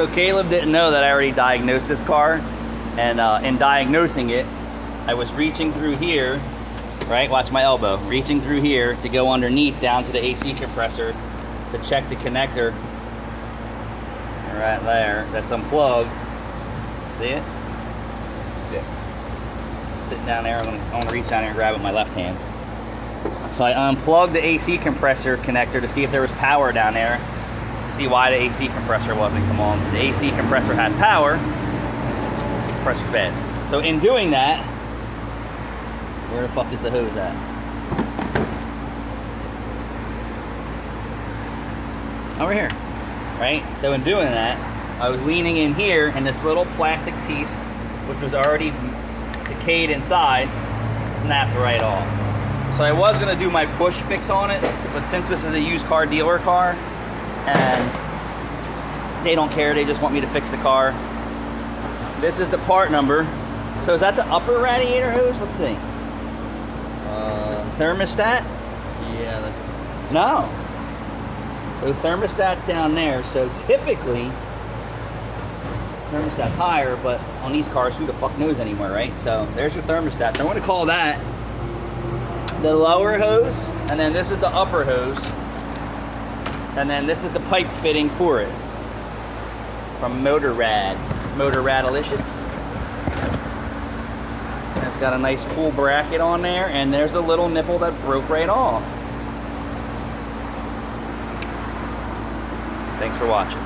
So Caleb didn't know that I already diagnosed this car, and in diagnosing it, I was reaching through here, right? Watch my elbow. Reaching through here to go underneath down to the AC compressor to check the connector right there that's unplugged. See it? Yeah. It's sitting down there. I'm gonna reach down here and grab it with my left hand. So I unplugged the AC compressor connector to see if there was power down there, to see why the AC compressor wasn't come on. The AC compressor has power, compressor's bad. So in doing that, where the fuck is the hose at? Over here, right? So in doing that, I was leaning in here and this little plastic piece, which was already decayed inside, snapped right off. So I was gonna do my bush fix on it, but since this is a used car dealer car, and they don't care, they just want me to fix the car. This is the part number. So is that the upper radiator hose? Let's see. Thermostat? Yeah. No. The thermostat's down there, so typically, thermostat's higher, but on these cars, who the fuck knows anymore, right? So there's your thermostat. So I'm gonna call that the lower hose, and then this is the upper hose, and then this is the pipe fitting for it from Motor Radalicious. And it's got a nice cool bracket on there, and there's the little nipple that broke right off. Thanks for watching.